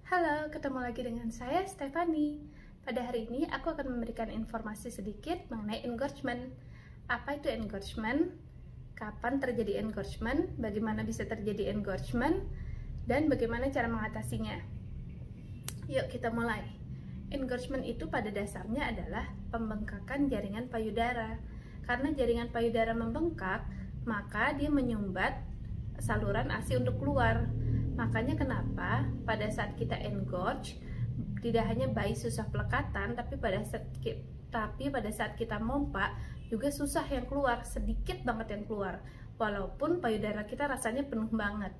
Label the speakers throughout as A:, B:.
A: Halo, ketemu lagi dengan saya, Stephanie. Pada hari ini, aku akan memberikan informasi sedikit mengenai engorgement. Apa itu engorgement? Kapan terjadi engorgement? Bagaimana bisa terjadi engorgement? Dan bagaimana cara mengatasinya? Yuk, kita mulai. Engorgement itu pada dasarnya adalah pembengkakan jaringan payudara. Karena jaringan payudara membengkak, maka dia menyumbat saluran ASI untuk keluar. Makanya kenapa pada saat kita engorge, tidak hanya bayi susah pelekatan, tapi pada saat kita mompa juga susah yang keluar, sedikit banget yang keluar, walaupun payudara kita rasanya penuh banget.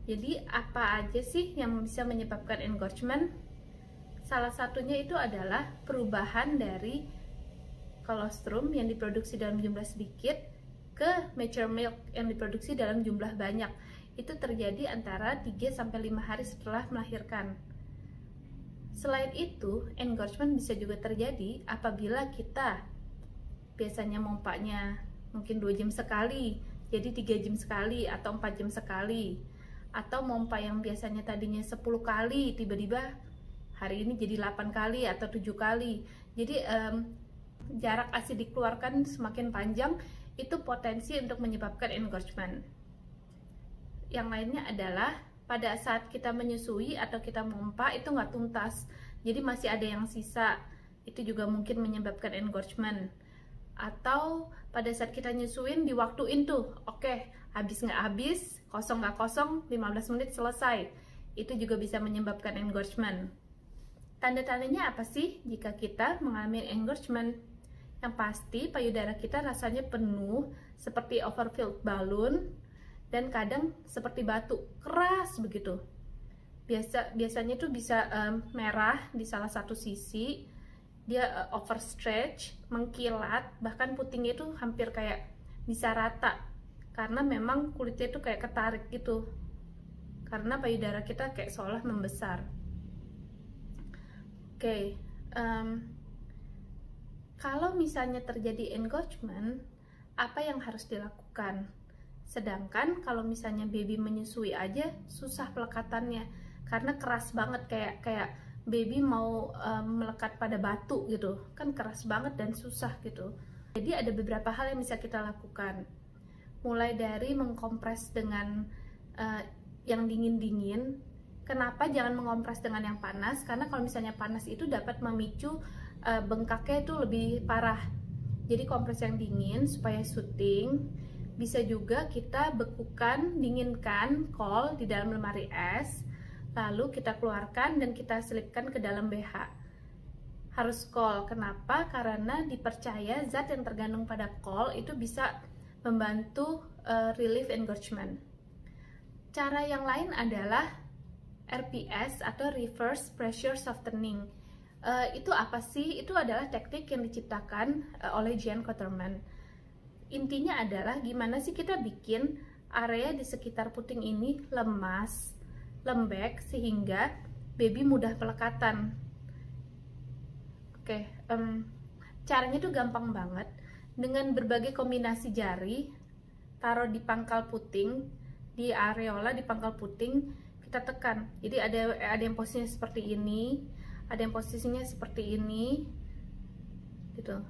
A: Jadi apa aja sih yang bisa menyebabkan engorgement? Salah satunya itu adalah perubahan dari kolostrum yang diproduksi dalam jumlah sedikit ke mature milk yang diproduksi dalam jumlah banyak. Itu terjadi antara 3-5 hari setelah melahirkan. Selain itu, engorgement bisa juga terjadi apabila kita biasanya mompanya mungkin 2 jam sekali, jadi 3 jam sekali atau 4 jam sekali. Atau mompa yang biasanya tadinya 10 kali, tiba-tiba hari ini jadi 8 kali atau 7 kali. Jadi jarak ASI dikeluarkan semakin panjang, itu potensi untuk menyebabkan engorgement. Yang lainnya adalah pada saat kita menyusui atau kita mompa itu nggak tuntas, jadi masih ada yang sisa, itu juga mungkin menyebabkan engorgement. Atau pada saat kita nyusuin diwaktuin tuh, oke, habis nggak habis, kosong nggak kosong, 15 menit selesai, itu juga bisa menyebabkan engorgement. Tanda-tandanya apa sih jika kita mengalami engorgement? Yang pasti payudara kita rasanya penuh seperti overfilled balloon, dan kadang seperti batu, keras begitu. Biasanya tuh bisa merah di salah satu sisi, dia overstretch, mengkilat, bahkan putingnya itu hampir kayak bisa rata, karena memang kulitnya itu kayak ketarik gitu, karena payudara kita kayak seolah membesar. Oke, kalau misalnya terjadi engorgement, apa yang harus dilakukan? Sedangkan kalau misalnya baby menyusui aja susah pelekatannya karena keras banget, kayak baby mau melekat pada batu gitu, kan keras banget dan susah gitu. Jadi ada beberapa hal yang bisa kita lakukan, mulai dari mengkompres dengan yang dingin-dingin. Kenapa jangan mengompres dengan yang panas? Karena kalau misalnya panas itu dapat memicu bengkaknya itu lebih parah. Jadi kompres yang dingin supaya syuting. Bisa juga kita bekukan, dinginkan kol di dalam lemari es, lalu kita keluarkan dan kita selipkan ke dalam BH. Harus kol, kenapa? Karena dipercaya zat yang terkandung pada kol itu bisa membantu relief engorgement. Cara yang lain adalah RPS atau reverse pressure softening. Itu apa sih? Itu adalah teknik yang diciptakan oleh Jean Cotterman. Intinya adalah gimana sih kita bikin area di sekitar puting ini lemas, lembek, sehingga baby mudah pelekatan. Oke, caranya tuh gampang banget. Dengan berbagai kombinasi jari, taruh di pangkal puting, di areola di pangkal puting, kita tekan. Jadi ada yang posisinya seperti ini, ada yang posisinya seperti ini, gitu.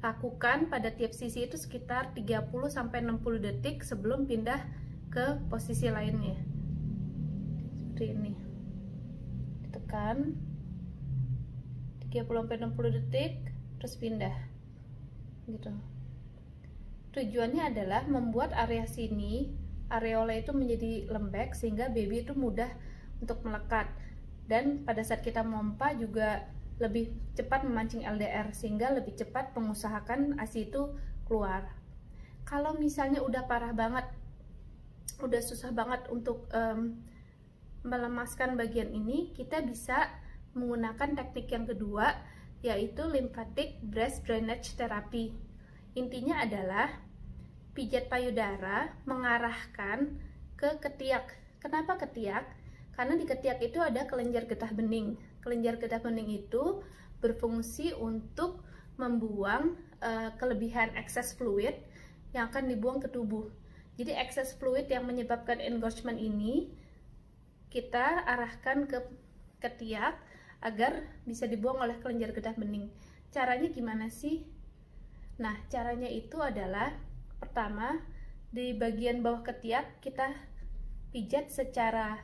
A: Lakukan pada tiap sisi itu sekitar 30-60 detik sebelum pindah ke posisi lainnya. Seperti ini. Ditekan 30-60 detik terus pindah. Gitu. Tujuannya adalah membuat area sini, areola itu menjadi lembek sehingga baby itu mudah untuk melekat. Dan pada saat kita mompa juga lebih cepat memancing LDR sehingga lebih cepat mengusahakan ASI itu keluar. Kalau misalnya udah parah banget, udah susah banget untuk melemaskan bagian ini, kita bisa menggunakan teknik yang kedua, yaitu lymphatic breast drainage therapy. Intinya adalah pijat payudara mengarahkan ke ketiak. Kenapa ketiak? Karena di ketiak itu ada kelenjar getah bening. Kelenjar getah bening itu berfungsi untuk membuang kelebihan excess fluid yang akan dibuang ke tubuh. Jadi excess fluid yang menyebabkan engorgement ini kita arahkan ke ketiak agar bisa dibuang oleh kelenjar getah bening. Caranya gimana sih? Nah, caranya itu adalah pertama, di bagian bawah ketiak kita pijat secara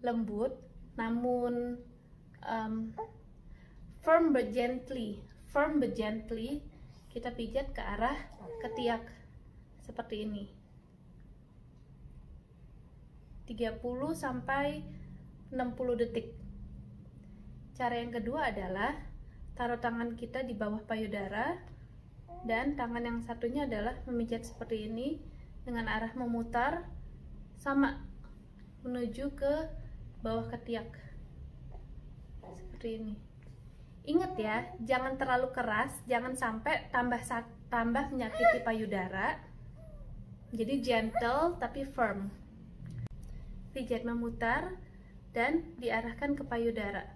A: lembut, namun firm but gently. Kita pijat ke arah ketiak seperti ini. 30 sampai 60 detik. Cara yang kedua adalah taruh tangan kita di bawah payudara dan tangan yang satunya adalah memijat seperti ini dengan arah memutar sama menuju ke bawah ketiak seperti ini. Ingat ya, jangan terlalu keras, jangan sampai tambah menyakiti payudara. Jadi gentle tapi firm. Pijat memutar dan diarahkan ke payudara.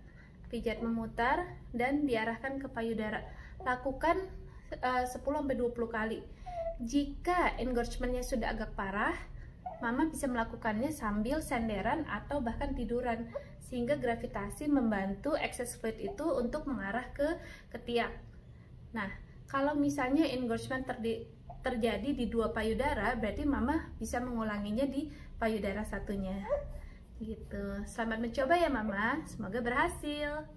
A: Pijat memutar dan diarahkan ke payudara. Lakukan 10-20 kali. Jika engorgementnya sudah agak parah, Mama bisa melakukannya sambil senderan atau bahkan tiduran, sehingga gravitasi membantu excess fluid itu untuk mengarah ke ketiak. Nah, kalau misalnya engorgement terjadi di dua payudara, berarti Mama bisa mengulanginya di payudara satunya. Gitu. Selamat mencoba ya Mama, semoga berhasil.